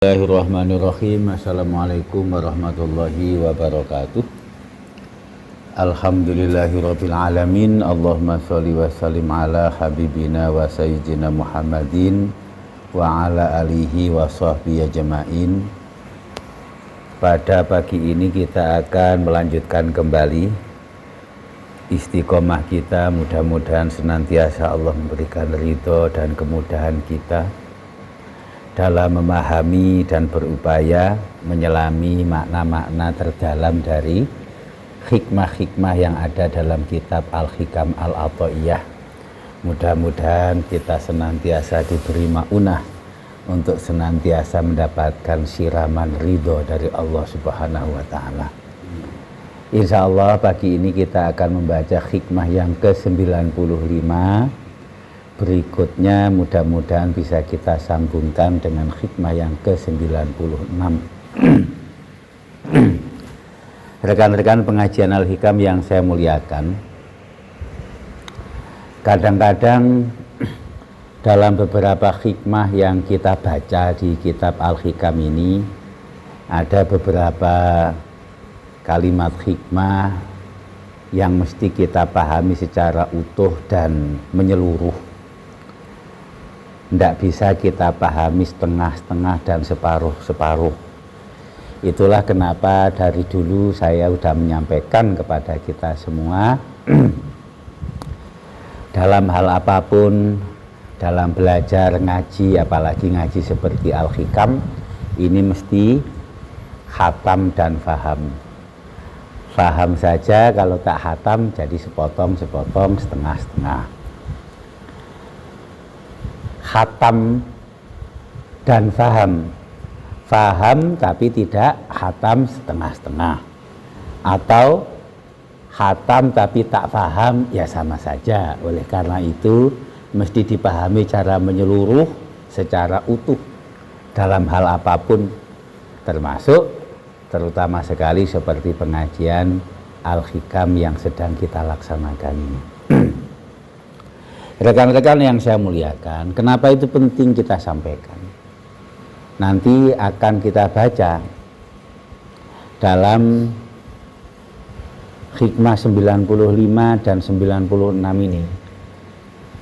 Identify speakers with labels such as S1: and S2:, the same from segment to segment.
S1: Bismillahirrahmanirrahim. Assalamualaikum warahmatullahi wabarakatuh. Alhamdulillahirabbil alamin. Allahumma sholli wa sallim ala habibina wa sayyidina Muhammadin wa ala alihi wa sahbihi ajma'in. Pada pagi ini kita akan melanjutkan kembali istiqomah kita. Mudah-mudahan senantiasa Allah memberikan ridho dan kemudahan kita dalam memahami dan berupaya menyelami makna-makna terdalam dari hikmah-hikmah yang ada dalam kitab Al-Hikam Al-Athaiyah. Mudah-mudahan kita senantiasa diberi maunah untuk senantiasa mendapatkan siraman ridho dari Allah Subhanahu wa Ta'ala. Insya Allah pagi ini kita akan membaca hikmah yang ke-95. Berikutnya mudah-mudahan bisa kita sambungkan dengan hikmah yang ke-96. Rekan-rekan pengajian Al-Hikam yang saya muliakan, kadang-kadang dalam beberapa hikmah yang kita baca di kitab Al-Hikam ini ada beberapa kalimat hikmah yang mesti kita pahami secara utuh dan menyeluruh. Tidak bisa kita pahami setengah-setengah dan separuh-separuh. Itulah kenapa dari dulu saya sudah menyampaikan kepada kita semua dalam hal apapun, dalam belajar ngaji, apalagi ngaji seperti Al-Hikam, ini mesti khatam dan faham. Faham saja, kalau tak khatam jadi sepotong-sepotong, setengah-setengah. Khatam dan faham tapi tidak khatam setengah-setengah, atau khatam tapi tak faham, ya sama saja. Oleh karena itu mesti dipahami cara menyeluruh secara utuh dalam hal apapun, termasuk terutama sekali seperti pengajian Al-Hikam yang sedang kita laksanakan ini. Rekan-rekan yang saya muliakan, kenapa itu penting kita sampaikan? Nanti akan kita baca dalam hikmah 95 dan 96 ini.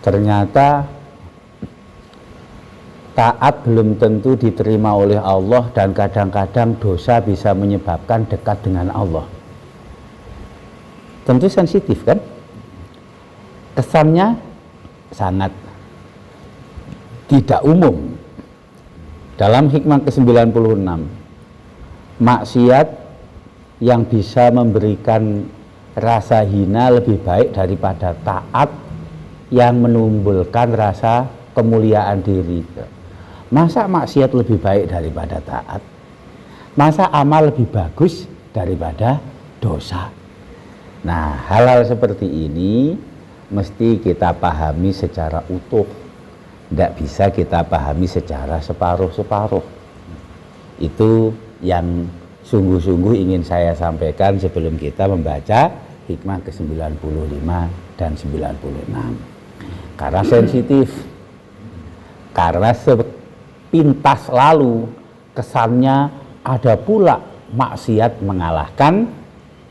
S1: Ternyata taat belum tentu diterima oleh Allah, dan kadang-kadang dosa bisa menyebabkan dekat dengan Allah. Tentu sensitif kan? Kesannya sangat tidak umum. Dalam hikmah ke-96, maksiat yang bisa memberikan rasa hina lebih baik daripada taat yang menimbulkan rasa kemuliaan diri. Masa maksiat lebih baik daripada taat? Masa amal lebih bagus daripada dosa? Nah, hal-hal seperti ini mesti kita pahami secara utuh. Tidak bisa kita pahami secara separuh-separuh. Itu yang sungguh-sungguh ingin saya sampaikan sebelum kita membaca hikmah ke-95 dan 96. Karena sensitif, karena sepintas lalu kesannya ada pula maksiat mengalahkan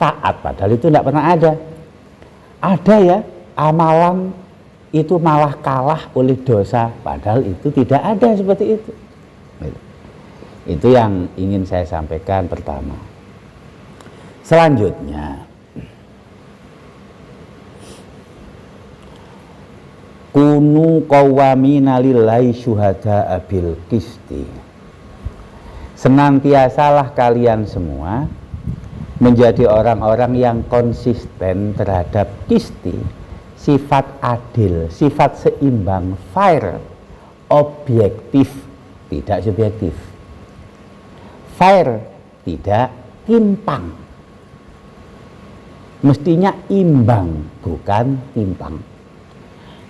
S1: taat, padahal itu tidak pernah ada. Ada ya, amalan itu malah kalah oleh dosa, padahal itu tidak ada seperti itu. Itu yang ingin saya sampaikan pertama. Selanjutnya, kunu qawwamina lillahi syuhada'a bil qisti. Senantiasalah kalian semua menjadi orang-orang yang konsisten terhadap qisti, sifat adil, sifat seimbang, fair, objektif, tidak subjektif. Fair, tidak timpang. Mestinya imbang, bukan timpang.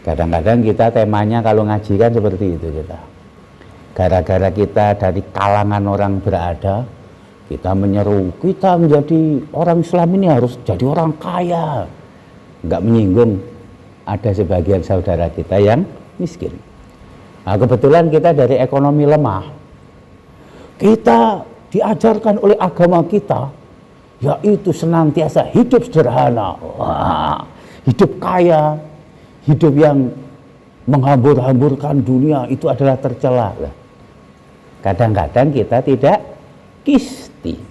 S1: Kadang-kadang kita temanya kalau ngaji kan seperti itu kita. Gara-gara kita dari kalangan orang berada, kita menyeru, kita menjadi orang Islam ini harus jadi orang kaya. Enggak menyinggung ada sebagian saudara kita yang miskin. Nah, kebetulan kita dari ekonomi lemah. Kita diajarkan oleh agama kita yaitu senantiasa hidup sederhana, hidup kaya, hidup yang menghambur-hamburkan dunia itu adalah tercela. Kadang-kadang kita tidak kisti,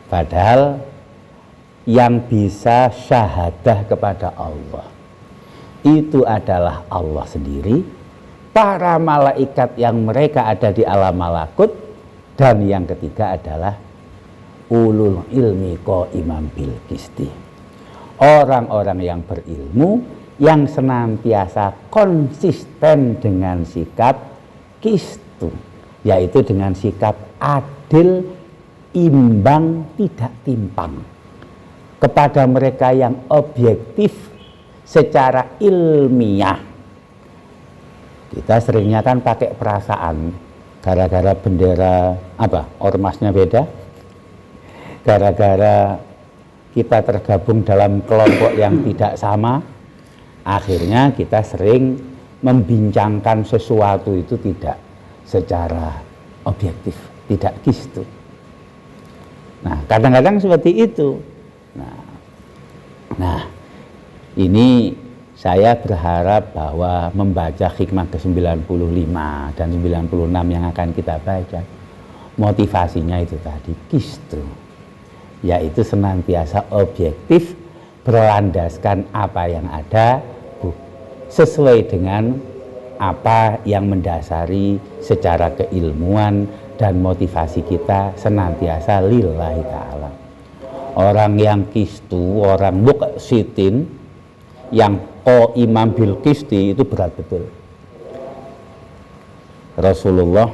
S1: padahal yang bisa syahadah kepada Allah itu adalah Allah sendiri, para malaikat yang mereka ada di alam malakut, dan yang ketiga adalah ulul ilmi qaiman bil qisti, orang-orang yang berilmu yang senantiasa konsisten dengan sikap qistu, yaitu dengan sikap adil, imbang, tidak timpang kepada mereka yang objektif secara ilmiah. Kita seringnya kan pakai perasaan, gara-gara bendera ormasnya beda, gara-gara kita tergabung dalam kelompok yang tidak sama, akhirnya kita sering membincangkan sesuatu itu tidak secara objektif, tidak qistu. Nah, kadang-kadang seperti itu. Nah, ini saya berharap bahwa membaca hikmah ke-95 dan 96 yang akan kita baca, motivasinya itu tadi qistu, yaitu senantiasa objektif, berlandaskan apa yang ada sesuai dengan apa yang mendasari secara keilmuan, dan motivasi kita senantiasa lillahi ta'ala. Orang yang qistu, orang muqsitin, yang qaiman bil qisti, itu berat betul. Rasulullah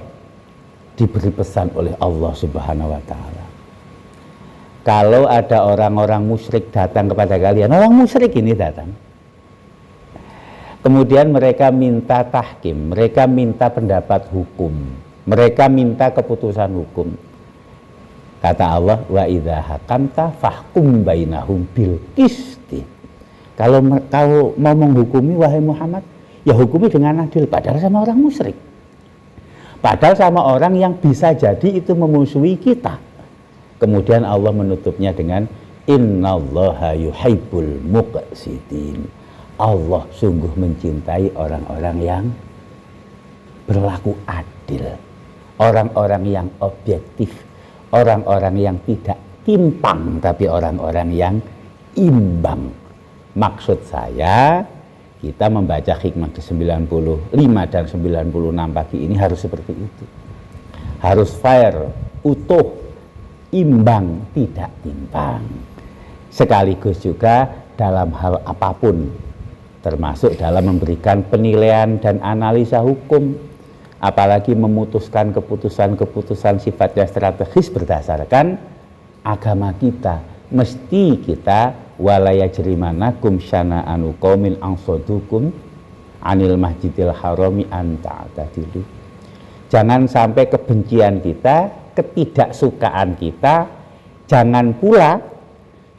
S1: diberi pesan oleh Allah Subhanahu wa ta'ala, kalau ada orang-orang musyrik datang kepada kalian, orang musyrik ini datang, kemudian mereka minta tahkim, mereka minta pendapat hukum, mereka minta keputusan hukum. Kata Allah, wa idza hakamta fahkum bainahum bil qisti. Kalau kau mau menghukumi wahai Muhammad, ya hukumi dengan adil, padahal sama orang musyrik. Padahal sama orang yang bisa jadi itu memusuhi kita. Kemudian Allah menutupnya dengan innallaha yuhibbul muqsitin. Allah sungguh mencintai orang-orang yang berlaku adil, orang-orang yang objektif, orang-orang yang tidak timpang, tapi orang-orang yang imbang. Maksud saya, kita membaca hikmah ke-95 dan 96 pagi ini harus seperti itu. Harus fair, utuh, imbang, tidak timpang. Sekaligus juga dalam hal apapun, termasuk dalam memberikan penilaian dan analisa hukum, apalagi memutuskan keputusan-keputusan sifatnya strategis berdasarkan agama kita. Mesti kita walaya jerimanakum syana'anu qaumin angsodukum anil masjidil harami anta ta'tadilu. Jangan sampai kebencian kita, ketidaksukaan kita, jangan pula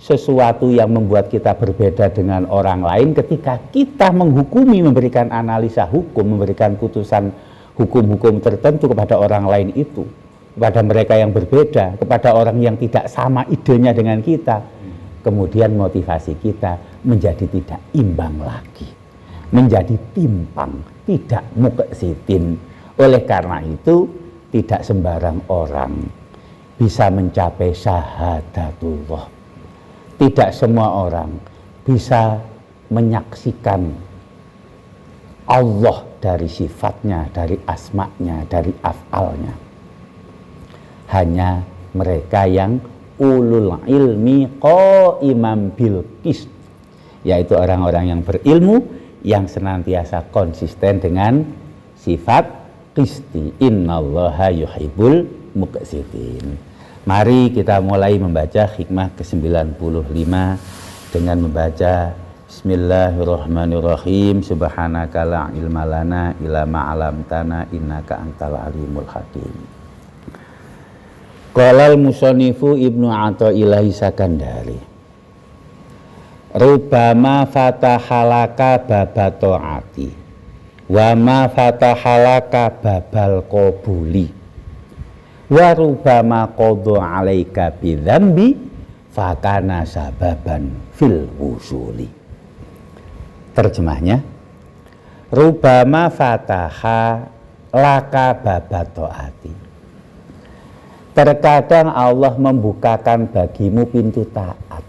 S1: sesuatu yang membuat kita berbeda dengan orang lain ketika kita menghukumi, memberikan analisa hukum, memberikan putusan hukum-hukum tertentu kepada orang lain itu, kepada mereka yang berbeda, kepada orang yang tidak sama idenya dengan kita. Kemudian motivasi kita menjadi tidak imbang lagi, menjadi timpang, tidak muqsitin. Oleh karena itu, tidak sembarang orang bisa mencapai syahadatullah. Tidak semua orang bisa menyaksikan Allah dari sifatnya, dari asma'nya, dari af'alnya. Hanya mereka yang ulul ilmi qaiman bil qist, yaitu orang-orang yang berilmu, yang senantiasa konsisten dengan sifat qisti. Innallaha yuhibbul muqsitin. Mari kita mulai membaca hikmah ke-95 dengan membaca Bismillahirrahmanirrahim. Subhanaka la ilma lana illa ma 'allamtana innaka antal alimul hakim. Qala al-musannifu Ibnu Athaillah Sakandari, Rubama fatahalaka babato'ati wa ma fatahalaka babal qabuli Wa rubama qadha 'alaika bidzambi fakana sababan fil wusuli. Terjemahnya, rubama fataha laka babat taati. Terkadang Allah membukakan bagimu pintu taat.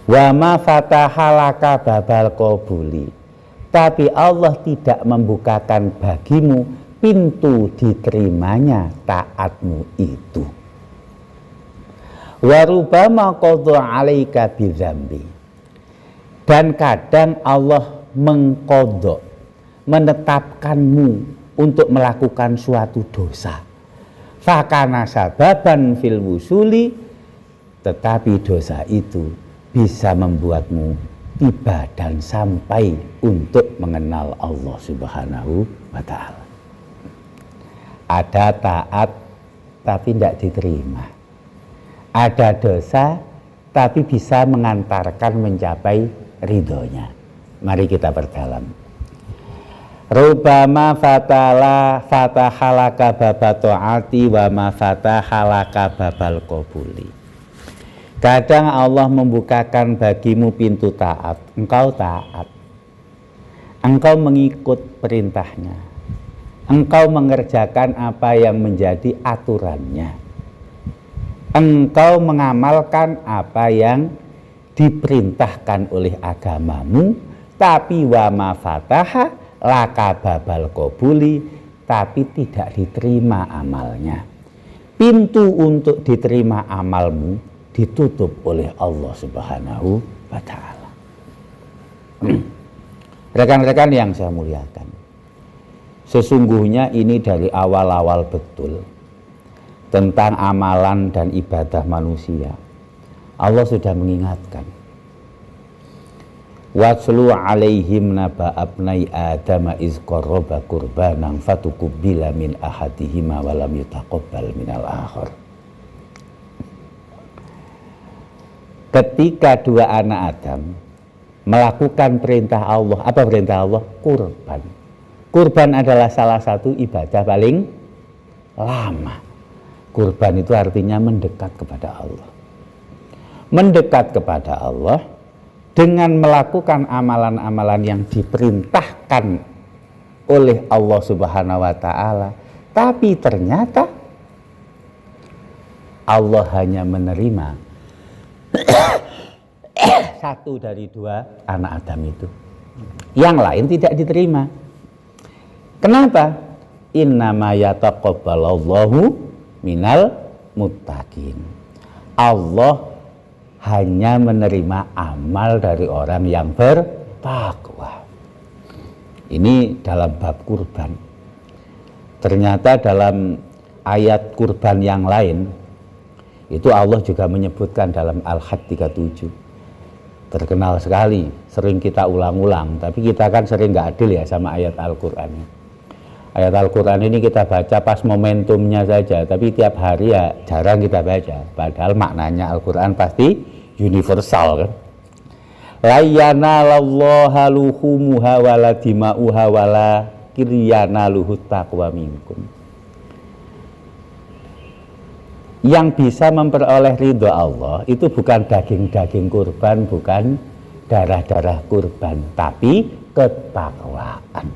S1: Wa ma fataha laka babal qabuli. Tapi Allah tidak membukakan bagimu pintu diterimanya taatmu itu. Wa rubama qadha 'alaika bidzambi. Dan kadang Allah mengqadha, menetapkanmu untuk melakukan suatu dosa. Fakana sababan fil wusuli, tetapi dosa itu bisa membuatmu tiba dan sampai untuk mengenal Allah Subhanahu wa ta'ala. Ada taat tapi tidak diterima. Ada dosa tapi bisa mengantarkan mencapai ridhonya. Mari kita perdalam. Rubama fatahalaka babat ta'ati wa ma fatahalaka babal qabuli. Kadang Allah membukakan bagimu pintu taat. Engkau taat. Engkau mengikut perintahnya. Engkau mengerjakan apa yang menjadi aturannya. Engkau mengamalkan apa yang diperintahkan oleh agamamu. Tapi wa ma fataha laka babal qabuli, tapi tidak diterima amalnya. Pintu untuk diterima amalmu ditutup oleh Allah Subhanahu wa ta'ala. Rekan-rekan yang saya muliakan, sesungguhnya ini dari awal-awal betul tentang amalan dan ibadah manusia. Allah sudah mengingatkan. Watslu alaihim naba abnai adama iz qarraba qurbanan fatuqbila min ahadihima wa lam yutaqabbal minal akhar. Ketika dua anak Adam melakukan perintah Allah, apa perintah Allah? Kurban. Kurban adalah salah satu ibadah paling lama. Kurban itu artinya mendekat kepada Allah. Mendekat kepada Allah dengan melakukan amalan-amalan yang diperintahkan oleh Allah Subhanahu wa ta'ala. Tapi ternyata Allah hanya menerima satu dari dua anak Adam itu. Yang lain tidak diterima. Kenapa? Innama yataqabbalallahu minal muttaqin. Allah hanya menerima amal dari orang yang bertakwa. Ini dalam bab kurban. Ternyata dalam ayat kurban yang lain itu Allah juga menyebutkan dalam Al-Hajj 37. Terkenal sekali, sering kita ulang-ulang, tapi kita kan sering nggak adil ya sama ayat Al-Quran. Ayat Al-Quran ini kita baca pas momentumnya saja, tapi tiap hari ya jarang kita baca. Padahal maknanya Al-Quran pasti universal kan. La yanalallaha luhumuha wala dima'uha wala kiryanaluhu taqwa minkum. Yang bisa memperoleh ridho Allah itu bukan daging-daging kurban, bukan darah-darah kurban, tapi ketakwaan.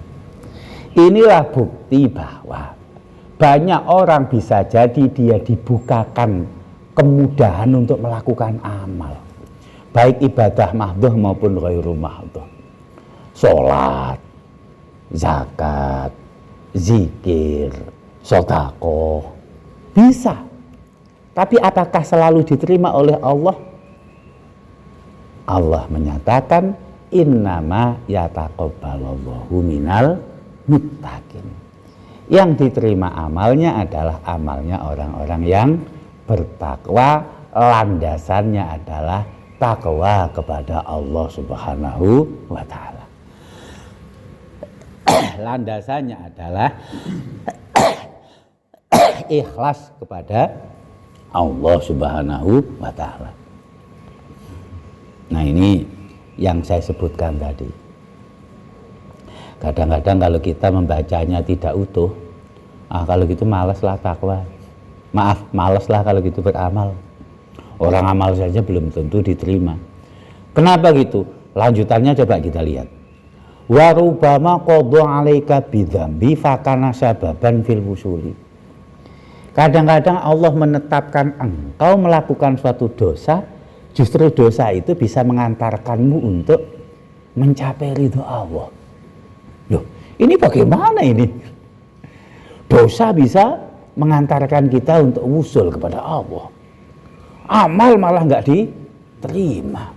S1: Inilah bukti bahwa banyak orang bisa jadi dia dibukakan kemudahan untuk melakukan amal, baik ibadah mahdhah maupun ghairu mahdhah. Sholat, zakat, zikir, sedekah bisa. Tapi apakah selalu diterima oleh Allah? Allah menyatakan innama yataqabbalallahu minal muttaqin. Yang diterima amalnya adalah amalnya orang-orang yang bertakwa, landasannya adalah takwa kepada Allah Subhanahu wa ta'ala. Landasannya adalah ikhlas kepada Allah Subhanahu wa ta'ala. Nah, ini yang saya sebutkan tadi. Kadang-kadang kalau kita membacanya tidak utuh, kalau gitu malaslah takwa. Maaf, males lah kalau gitu beramal. Orang amal saja belum tentu diterima. Kenapa gitu? Lanjutannya coba kita lihat. Wa rubama qadha 'alaika bidzambi fakana sababan fil wusuli. Kadang-kadang Allah menetapkan engkau melakukan suatu dosa, justru dosa itu bisa mengantarkanmu untuk mencapai ridho Allah. Loh, ini bagaimana ini? Dosa bisa mengantarkan kita untuk wusul kepada Allah. Amal malah nggak diterima.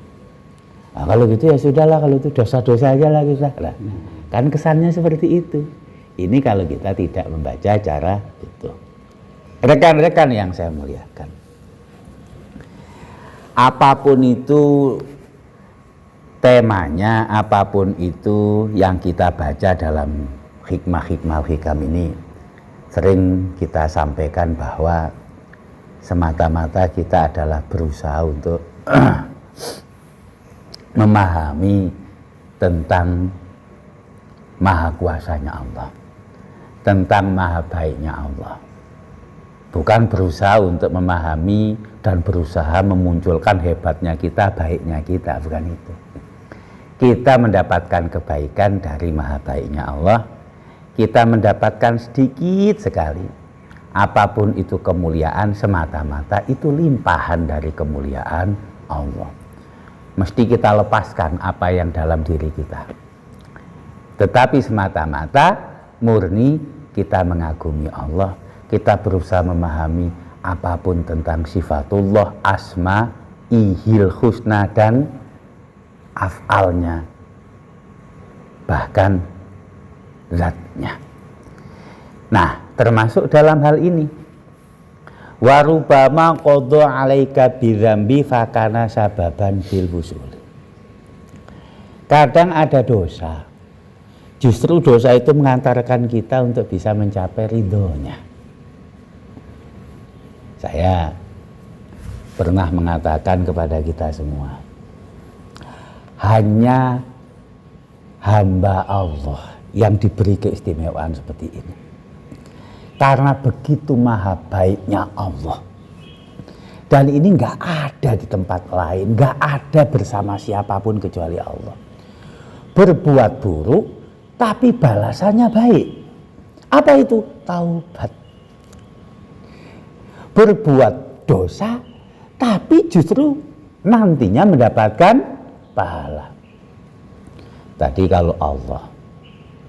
S1: Nah, kalau gitu ya sudahlah, kalau itu dosa-dosa aja lah kita. Nah, kan kesannya seperti itu. Ini kalau kita tidak membaca cara itu. Rekan-rekan yang saya muliakan, apapun itu temanya, apapun itu yang kita baca dalam hikmah-hikmah hikam ini, sering kita sampaikan bahwa semata-mata kita adalah berusaha untuk memahami tentang maha kuasanya Allah, tentang maha baiknya Allah. Bukan berusaha untuk memahami dan berusaha memunculkan hebatnya kita, baiknya kita, bukan itu. Kita mendapatkan kebaikan dari maha baiknya Allah, kita mendapatkan sedikit sekali. Apapun itu kemuliaan, semata-mata itu limpahan dari kemuliaan Allah. Mesti kita lepaskan apa yang dalam diri kita. Tetapi semata-mata murni kita mengagumi Allah, kita berusaha memahami apapun tentang sifatullah, asma'ihil husna dan af'alnya, bahkan zatnya. Nah, termasuk dalam hal ini, warubama qadha 'alaika bidzambi fakana sababan fil wusul. Kadang ada dosa, justru dosa itu mengantarkan kita untuk bisa mencapai ridhonya. Saya pernah mengatakan kepada kita semua, hanya hamba Allah yang diberi keistimewaan seperti ini. Karena begitu maha baiknya Allah. Dan ini nggak ada di tempat lain, nggak ada bersama siapapun kecuali Allah. Berbuat buruk, tapi balasannya baik. Apa itu? Taubat. Berbuat dosa, tapi justru nantinya mendapatkan pahala. Tadi kalau Allah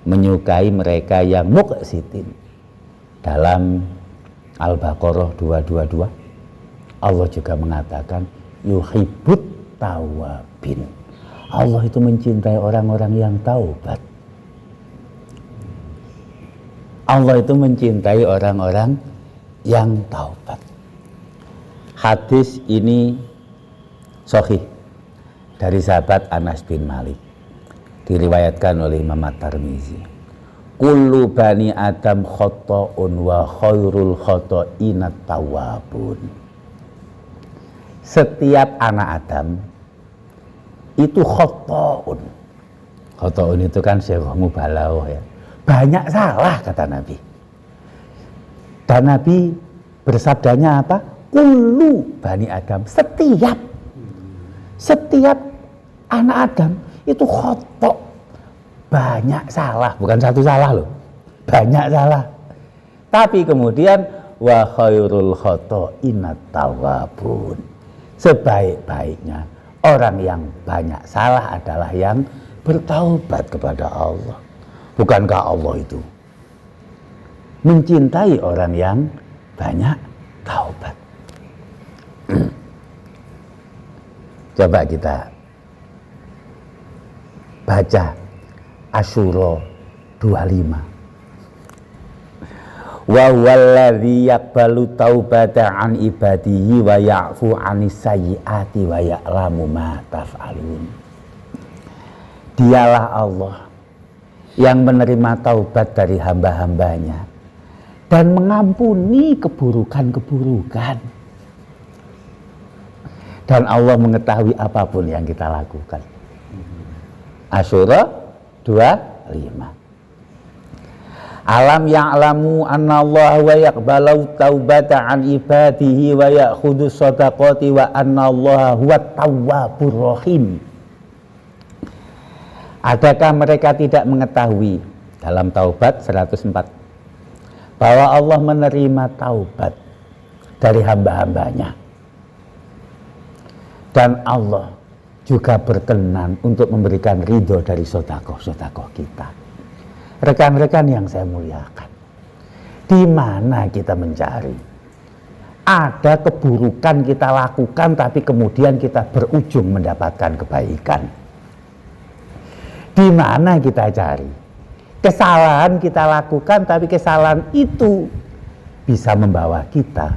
S1: menyukai mereka yang muqsitin, dalam Al-Baqarah 222 Allah juga mengatakan yuhibbut tawabin. Allah itu mencintai orang-orang yang taubat. Allah itu mencintai orang-orang yang taubat. Hadis ini sahih dari sahabat Anas bin Malik, diriwayatkan oleh Imam At-Tirmizi. Kullu bani Adam khata'un wa khairul khata'ina tawabun. Setiap anak Adam itu khata'un. Khata'un itu kan sirah mubalawah ya. Banyak salah kata Nabi. Dan Nabi bersabdanya apa? Kullu bani Adam. Setiap anak Adam itu khata'. Banyak salah, bukan satu salah loh, banyak salah. Tapi kemudian wa khairul khata'ina tawabun. Sebaik-baiknya orang yang banyak salah adalah yang bertaubat kepada Allah. Bukankah Allah itu mencintai orang yang banyak taubat? Coba kita baca Asyura 25. Wa huwallazi yaqbalu taubata an ibadihi wa ya'fu 'anis sayyiati wa ya'lamu ma taf'alun. Dialah Allah yang menerima taubat dari hamba-hambanya dan mengampuni keburukan-keburukan. Dan Allah mengetahui apapun yang kita lakukan. Asyura 25. Alam ya'lamu anna Allah wa yaqbalu taubata an ibadihi wa ya'khudhu shadaqati wa anna Allah huwa tawwabur rahim. Adakah mereka tidak mengetahui dalam Taubat 104 bahwa Allah menerima taubat dari hamba-hambanya, dan Allah juga berkenan untuk memberikan ridho dari sedekah-sedekah kita. Rekan-rekan yang saya muliakan, di mana kita mencari? Ada keburukan kita lakukan, tapi kemudian kita berujung mendapatkan kebaikan. Di mana kita cari? Kesalahan kita lakukan, tapi kesalahan itu bisa membawa kita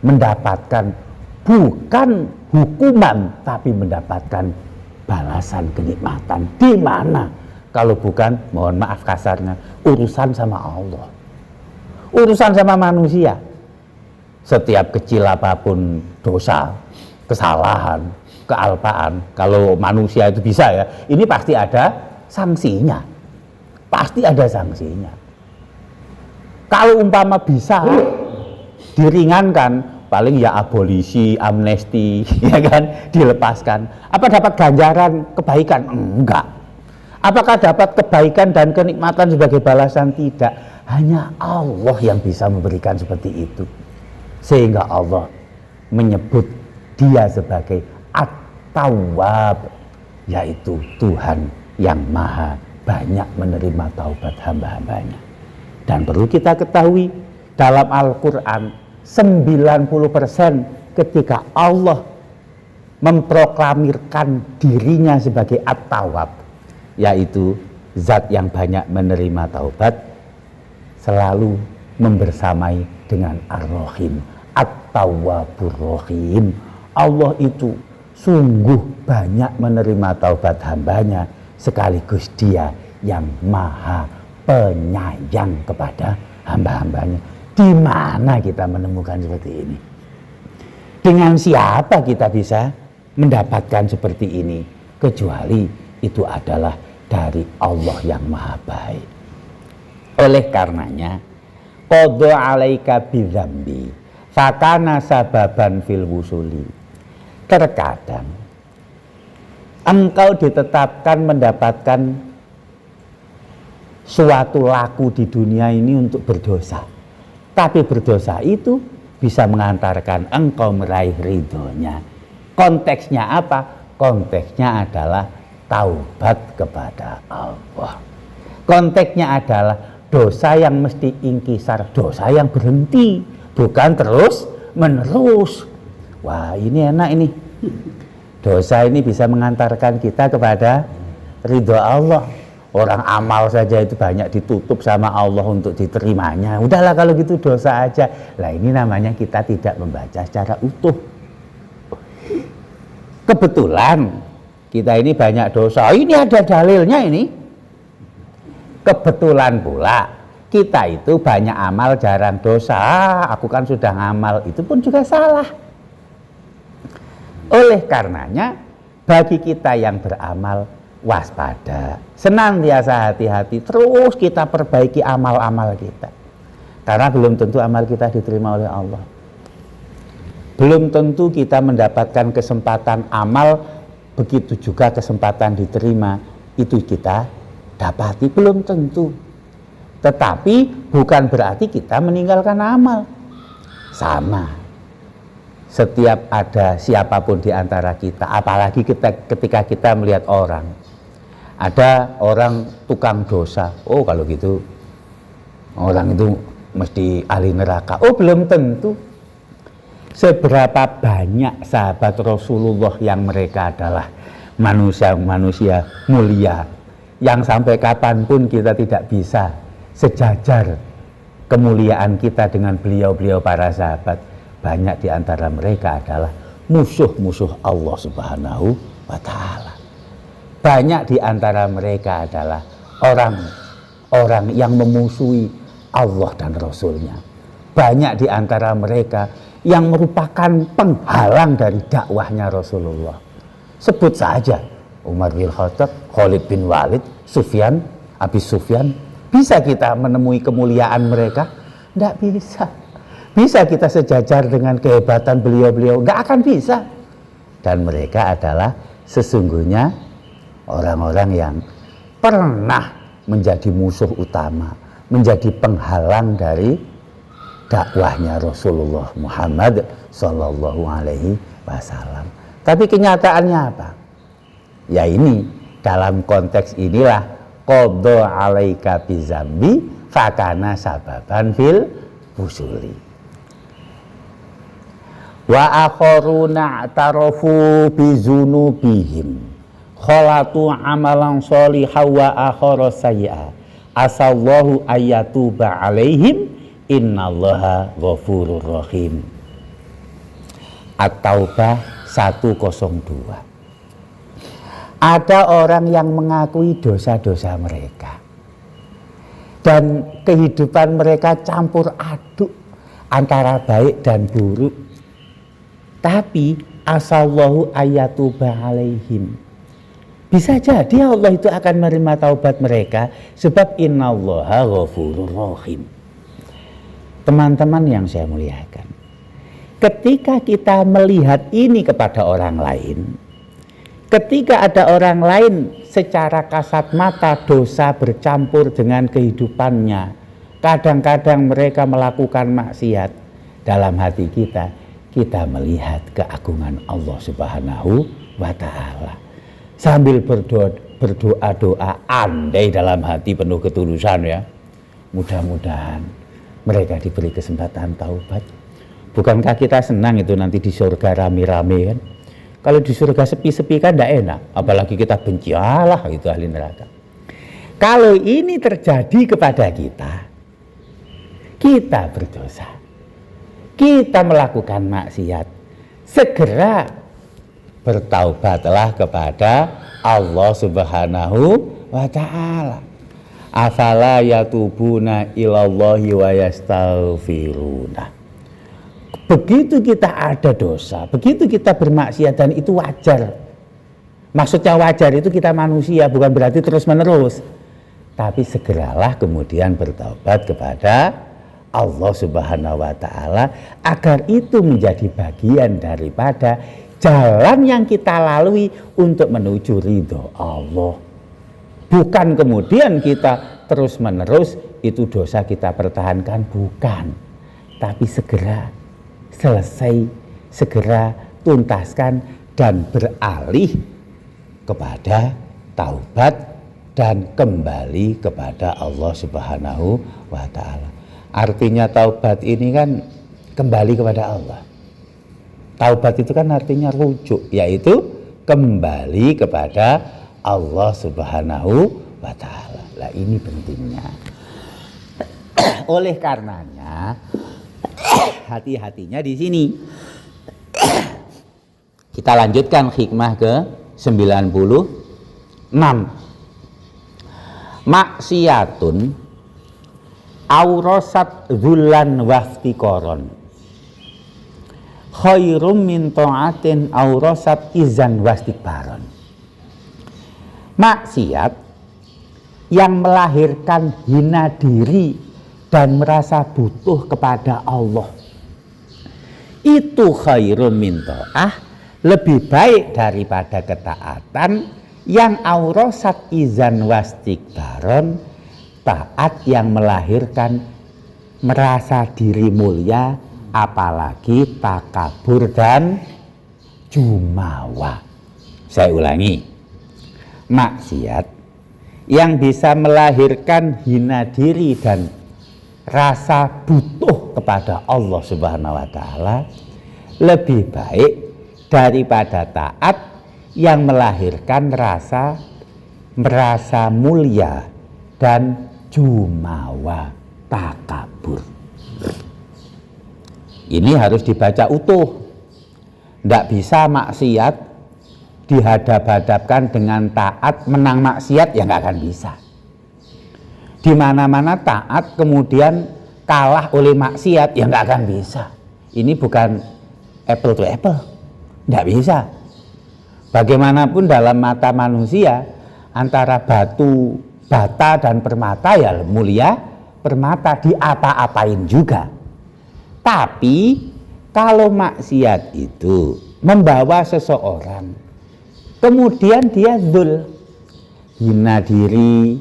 S1: mendapatkan bukan hukuman, tapi mendapatkan balasan kenikmatan. Di mana? Kalau bukan, mohon maaf kasarnya, urusan sama Allah, urusan sama manusia. Setiap kecil apapun dosa, kesalahan, kealpaan, kalau manusia itu bisa ya, ini pasti ada sanksinya, pasti ada sanksinya. Kalau umpama bisa diringankan, paling ya abolisi, amnesti, ya kan, dilepaskan. Apa dapat ganjaran kebaikan? Enggak. Apakah dapat kebaikan dan kenikmatan sebagai balasan? Tidak. Hanya Allah yang bisa memberikan seperti itu. Sehingga Allah menyebut dia sebagai At-Tawwab, yaitu Tuhan yang maha banyak menerima taubat hamba-hambanya. Dan perlu kita ketahui, dalam Al-Quran 90% ketika Allah memproklamirkan dirinya sebagai At-Tawwab, yaitu zat yang banyak menerima taubat, selalu membersamai dengan Ar-Rahim, At-Tawwabur Rahim. Allah itu sungguh banyak menerima taubat hambanya, sekaligus dia yang maha penyayang kepada hamba-hambanya. Di mana kita menemukan seperti ini? Dengan siapa kita bisa mendapatkan seperti ini? Kecuali itu adalah dari Allah yang maha baik. Oleh karenanya, qadha 'alaika bidzambi fakana sababan fil wusuli. Terkadang engkau ditetapkan mendapatkan suatu laku di dunia ini untuk berdosa, tapi berdosa itu bisa mengantarkan engkau meraih ridhonya. Konteksnya apa? Konteksnya adalah taubat kepada Allah. Konteksnya adalah dosa yang mesti ingkisar, dosa yang berhenti, bukan terus menerus. Wah, ini enak ini. Dosa ini bisa mengantarkan kita kepada ridho Allah. Orang amal saja itu banyak ditutup sama Allah untuk diterimanya. Udahlah kalau gitu dosa aja. Lah ini namanya kita tidak membaca secara utuh. Kebetulan kita ini banyak dosa, ini ada dalilnya ini. Kebetulan pula kita itu banyak amal, jarang dosa. Aku kan sudah ngamal, itu pun juga salah. Oleh karenanya, bagi kita yang beramal, waspada, senantiasa hati-hati, terus kita perbaiki amal-amal kita. Karena belum tentu amal kita diterima oleh Allah. Belum tentu kita mendapatkan kesempatan amal, begitu juga kesempatan diterima itu kita dapati, belum tentu. Tetapi bukan berarti kita meninggalkan amal. Sama, setiap ada siapapun di antara kita, apalagi ketika kita melihat orang, ada orang tukang dosa, oh kalau gitu orang itu mesti ahli neraka. Oh belum tentu. Seberapa banyak sahabat Rasulullah yang mereka adalah manusia-manusia mulia, yang sampai kapanpun kita tidak bisa sejajar kemuliaan kita dengan beliau-beliau para sahabat. Banyak di antara mereka adalah musuh-musuh Allah Subhanahu wa Ta'ala. Banyak di antara mereka adalah orang-orang yang memusuhi Allah dan Rasulnya. Banyak di antara mereka yang merupakan penghalang dari dakwahnya Rasulullah. Sebut saja Umar bin Khattab, Khalid bin Walid, Abi Sufyan, Bisa kita menemui kemuliaan mereka? Tidak bisa. Bisa kita sejajar dengan kehebatan beliau-beliau? Tidak akan bisa. Dan mereka adalah sesungguhnya orang-orang yang pernah menjadi musuh utama, menjadi penghalang dari dakwahnya Rasulullah Muhammad Sallallahu Alaihi Wasallam. Tapi kenyataannya apa? Ya ini, dalam konteks inilah qadha alaika bizambi fakana sababan fil wusuli. Wa akharuna tarafu bizunubihim khalatu amalan sholihan wa akhara sayyi'a asallahu ayatuba alaihim innallaha ghafurur rahim. At-Taubah 102. Ada orang yang mengakui dosa-dosa mereka dan kehidupan mereka campur aduk antara baik dan buruk, tapi asallahu ayatuba alaihim, bisa jadi Allah itu akan menerima taubat mereka sebab innallaha ghafurur rahim. Teman-teman yang saya muliakan, ketika kita melihat ini kepada orang lain, ketika ada orang lain secara kasat mata dosa bercampur dengan kehidupannya, kadang-kadang mereka melakukan maksiat, dalam hati kita melihat keagungan Allah Subhanahu wa Ta'ala. Sambil berdoa-doa, andai dalam hati penuh ketulusan ya, mudah-mudahan mereka diberi kesempatan taubat. Bukankah kita senang itu nanti di surga rame-rame kan? Kalau di surga sepi-sepi kan tidak enak, apalagi kita benci Allah itu ahli neraka. Kalau ini terjadi kepada kita berdosa, kita melakukan maksiat, segera bertaubatlah kepada Allah Subhanahu wa Ta'ala. Afala yatubuna ilallahi wa yastaghfiruna. Begitu kita ada dosa, begitu kita bermaksiat, dan itu wajar. Maksudnya wajar itu kita manusia, bukan berarti terus menerus. Tapi segeralah kemudian bertaubat kepada Allah Subhanahu wa Ta'ala, agar itu menjadi bagian daripada jalan yang kita lalui untuk menuju ridho Allah. Bukan kemudian kita terus menerus itu dosa kita pertahankan, bukan. Tapi segera selesai, segera tuntaskan dan beralih kepada taubat dan kembali kepada Allah Subhanahu wa Ta'ala. Artinya taubat ini kan kembali kepada Allah. Taubat itu kan artinya rujuk, yaitu kembali kepada Allah Subhanahu wa Ta'ala. Lah ini pentingnya. Oleh karenanya hati-hatinya di sini. Kita lanjutkan hikmah ke 96. Maksiatun aurasat dzullan waftiqaron khairum min ta'atin aurasat izan wastikbaron. Maksiat yang melahirkan hina diri dan merasa butuh kepada Allah, itu khairum min ta'ah, lebih baik daripada ketaatan yang aurasat izan wastikbaron, taat yang melahirkan merasa diri mulia, apalagi takabur dan jumawa. Saya ulangi, maksiat yang bisa melahirkan hina diri dan rasa butuh kepada Allah Subhanahu wa Ta'ala lebih baik daripada taat yang melahirkan rasa merasa mulia dan jumawa, takabur. Ini harus dibaca utuh. Tidak bisa maksiat dihadap-hadapkan dengan taat, menang maksiat, ya nggak akan bisa. Di mana-mana taat kemudian kalah oleh maksiat, ya nggak akan bisa. Ini bukan apple to apple, nggak bisa. Bagaimanapun dalam mata manusia, antara batu bata dan permata ya mulia permata, diapa-apain juga. Tapi kalau maksiat itu membawa seseorang kemudian dia dzul, hina diri,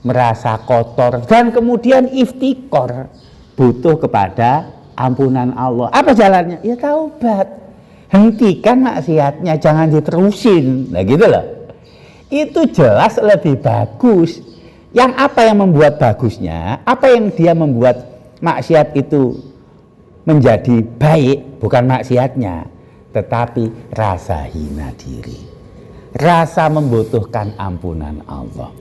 S1: merasa kotor, dan kemudian iftikor, butuh kepada ampunan Allah. Apa jalannya? Ya taubat, hentikan maksiatnya, jangan diterusin. Nah gitu loh. Itu jelas lebih bagus. Yang apa yang membuat bagusnya? Apa yang dia membuat maksiat itu menjadi baik? Bukan maksiatnya, tetapi rasa hina diri, rasa membutuhkan ampunan Allah.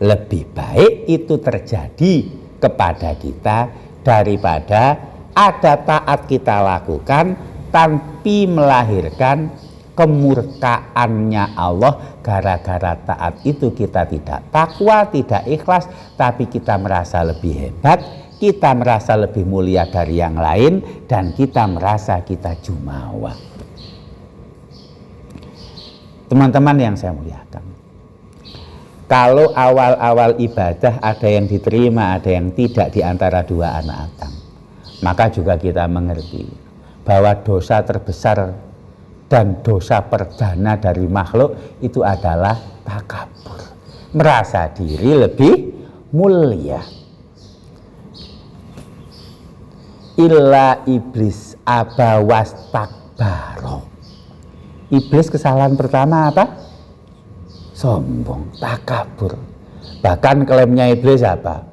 S1: Lebih baik itu terjadi kepada kita daripada ada taat kita lakukan tanpa melahirkan kemurkaannya Allah. Gara-gara taat itu kita tidak takwa, tidak ikhlas, tapi kita merasa lebih hebat, kita merasa lebih mulia dari yang lain, dan kita merasa kita jumawa. Teman-teman yang saya muliakan, kalau awal-awal ibadah ada yang diterima, ada yang tidak di antara dua anak Adam, maka juga kita mengerti bahwa dosa terbesar dan dosa perdana dari makhluk itu adalah takabur, merasa diri lebih mulia. Illa iblis aba wastakbaro. Iblis kesalahan pertama apa? Sombong, takabur. Bahkan klaimnya iblis apa?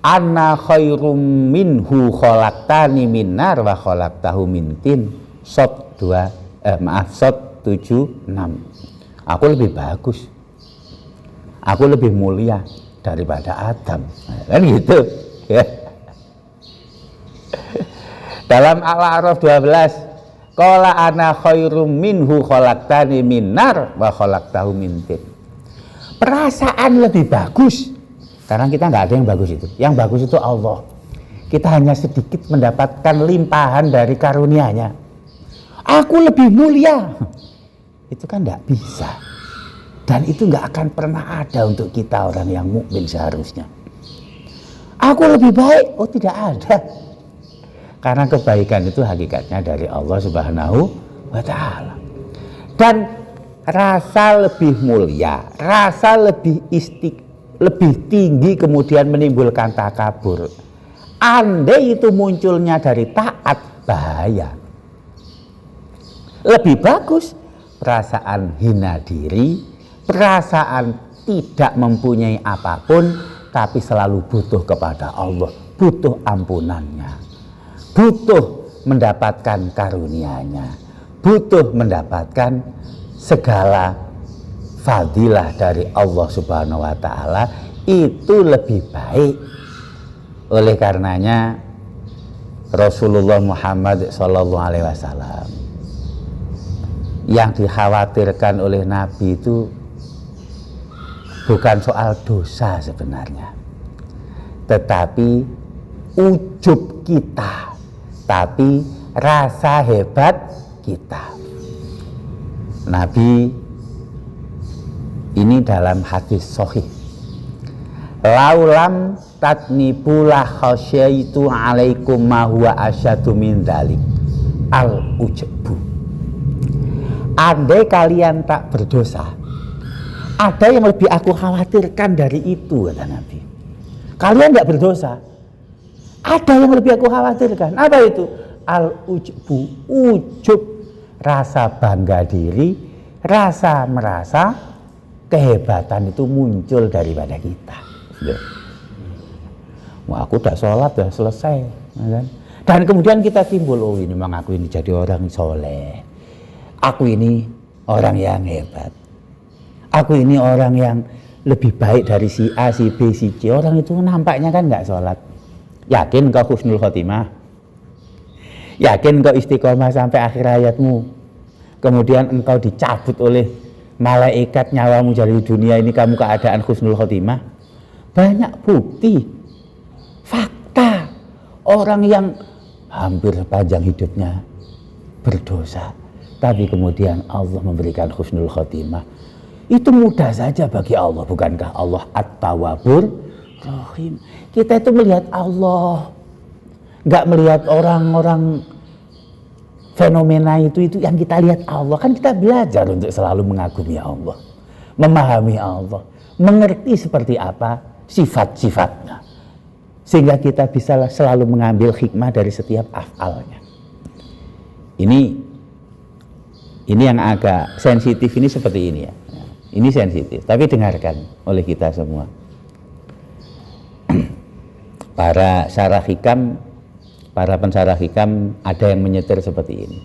S1: Ana khairum minhu khalaqtani min nar wa khalaqtahu min tin. Sot 76. Aku lebih bagus, aku lebih mulia daripada Adam. Kan gitu ya. Dalam Al-A'raf 12, qala ana khairum minhu khalaqtani min nar wa khalaqtahu min tin. Perasaan lebih bagus, karena kita nggak ada yang bagus itu. Yang bagus itu Allah. Kita hanya sedikit mendapatkan limpahan dari karunia-Nya. Aku lebih mulia, itu kan nggak bisa, dan itu nggak akan pernah ada untuk kita orang yang mukmin seharusnya. Aku lebih baik, oh tidak ada, karena kebaikan itu hakikatnya dari Allah Subhanahu wa Ta'ala. Dan rasa lebih mulia, rasa lebih lebih tinggi kemudian menimbulkan takabur. Andai itu munculnya dari taat, bahaya. Lebih bagus perasaan hina diri, perasaan tidak mempunyai apapun, tapi selalu butuh kepada Allah, butuh ampunannya, butuh mendapatkan karunia-Nya, butuh mendapatkan segala fadilah dari Allah Subhanahu wa Ta'ala. Itu lebih baik. Oleh karenanya Rasulullah Muhammad SAW, yang dikhawatirkan oleh Nabi itu bukan soal dosa sebenarnya, tetapi ujub kita, tapi rasa hebat kita. Nabi ini dalam hadis sahih, laulam tatnibulah khasyaitu alaikum ma huwa asyadu min dzalik al ujbu. Andai kalian tak berdosa, ada yang lebih aku khawatirkan dari itu, kata Nabi. Kalian tidak berdosa, ada yang lebih aku khawatirkan. Apa itu? Al-ujbu, ujub, rasa bangga diri, rasa merasa kehebatan itu muncul daripada kita. Wah, aku udah sholat, udah selesai, kan? Dan kemudian kita timbul, oh ini memang aku ini jadi orang soleh, aku ini orang yang hebat, aku ini orang yang lebih baik dari si A, si B, si C. Orang itu nampaknya kan nggak sholat. Yakin kau husnul khotimah? Yakin kau istiqomah sampai akhir hayatmu? Kemudian engkau dicabut oleh malaikat nyawamu dari dunia ini, kamu keadaan husnul khotimah? Banyak bukti, fakta. Orang yang hampir sepanjang hidupnya berdosa, tapi kemudian Allah memberikan husnul khotimah. Itu mudah saja bagi Allah. Bukankah Allah At-Tawwabur Rahim? Kita itu melihat Allah, nggak melihat orang-orang fenomena itu yang kita lihat Allah. Kan kita belajar untuk selalu mengagumi Allah, memahami Allah, mengerti seperti apa sifat-sifatnya, sehingga kita bisa selalu mengambil hikmah dari setiap afalnya. Ini yang agak sensitif ini seperti ini ya. Ini sensitif, tapi dengarkan oleh kita semua. Para syarah hikam, para pensyarah hikam ada yang menyetir seperti ini.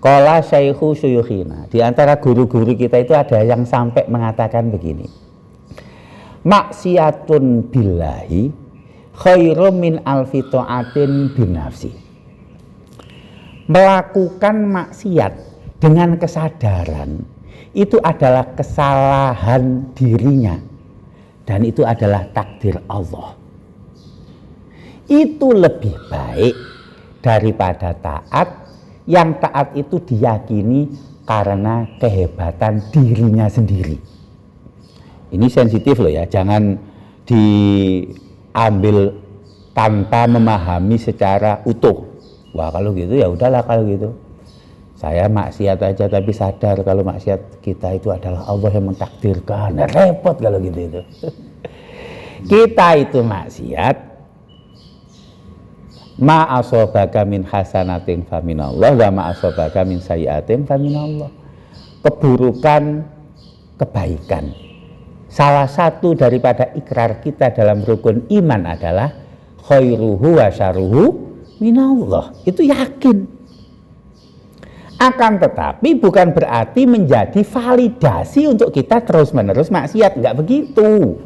S1: Qala syaikhu syuyukhina. Di antara guru-guru kita itu ada yang sampai mengatakan begini. Maksiatun billahi khairum min alfi ta'atin binafsi. Melakukan maksiat dengan kesadaran itu adalah kesalahan dirinya, dan itu adalah takdir Allah. Itu lebih baik daripada taat yang taat itu diyakini karena kehebatan dirinya sendiri. Ini sensitif loh ya, jangan diambil tanpa memahami secara utuh. Wah kalau gitu ya udahlah, kalau gitu saya maksiat aja tapi sadar kalau maksiat kita itu adalah Allah yang mentakdirkan. Nah, repot kalau gitu itu. Kita itu maksiat, ma asobaka min hasanatin faminallah wa ma asobaka min sayyiatin faminallah. Keburukan, kebaikan. Salah satu daripada ikrar kita dalam rukun iman adalah khairuhu wa syarruhu minallah. Itu yakin. Akan tetapi bukan berarti menjadi validasi untuk kita terus-menerus maksiat, enggak begitu.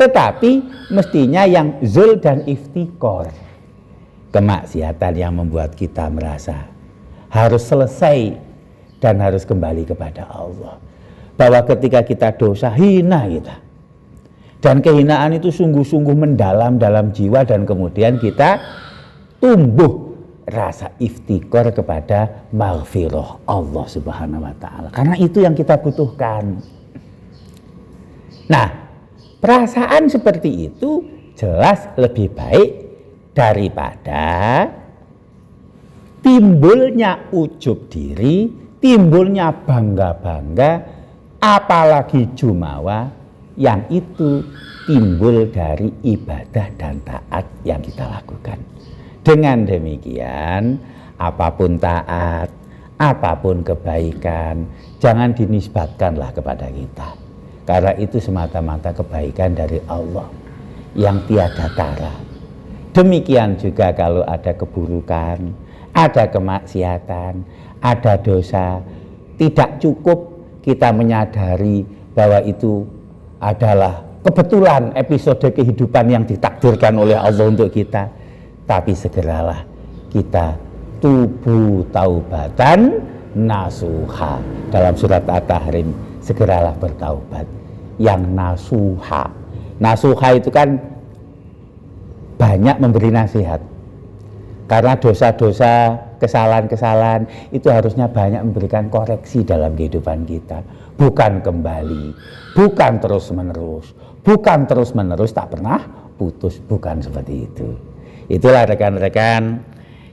S1: Tetapi mestinya yang zul dan iftikor, kemaksiatan yang membuat kita merasa harus selesai dan harus kembali kepada Allah. Bahwa ketika kita dosa, hina kita. Dan kehinaan itu sungguh-sungguh mendalam dalam jiwa, dan kemudian kita tumbuh rasa iftikor kepada maghfirah Allah Subhanahu wa ta'ala. Karena itu yang kita butuhkan. Nah, perasaan seperti itu jelas lebih baik daripada timbulnya ujub diri, timbulnya bangga-bangga, apalagi jumawa yang itu timbul dari ibadah dan taat yang kita lakukan. Dengan demikian, apapun taat, apapun kebaikan, jangan dinisbatkanlah kepada kita. Karena itu semata-mata kebaikan dari Allah yang tiada tara. Demikian juga kalau ada keburukan, ada kemaksiatan, ada dosa, tidak cukup kita menyadari bahwa itu adalah kebetulan episode kehidupan yang ditakdirkan oleh Allah untuk kita. Tapi segeralah kita tubu taubatan nasuha. Dalam surat At-Tahrim, segeralah bertaubat yang nasuha. Nasuha itu kan banyak memberi nasihat. Karena dosa-dosa, kesalahan-kesalahan itu harusnya banyak memberikan koreksi dalam kehidupan kita. Bukan kembali, bukan terus-menerus, bukan terus-menerus tak pernah putus, bukan seperti itu. Itulah rekan-rekan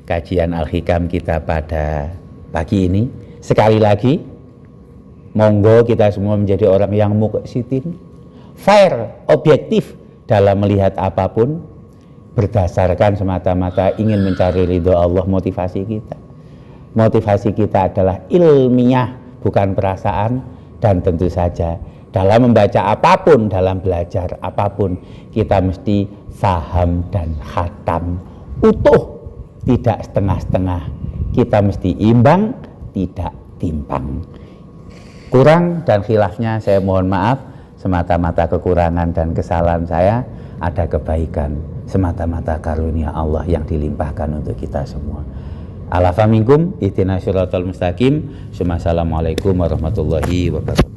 S1: kajian Al-Hikam kita pada pagi ini. Sekali lagi, monggo kita semua menjadi orang yang muqsitin, fair, objektif dalam melihat apapun, berdasarkan semata-mata ingin mencari ridho Allah. Motivasi kita adalah ilmiah, bukan perasaan. Dan tentu saja dalam membaca apapun, dalam belajar apapun, kita mesti faham dan khatam utuh, tidak setengah-setengah. Kita mesti imbang, tidak timpang. Kurang dan khilafnya saya mohon maaf. Semata-mata kekurangan dan kesalahan saya, ada kebaikan semata-mata karunia Allah yang dilimpahkan untuk kita semua. Ala faminkum ihdinas siratal mustaqim. Assalamualaikum warahmatullahi wabarakatuh.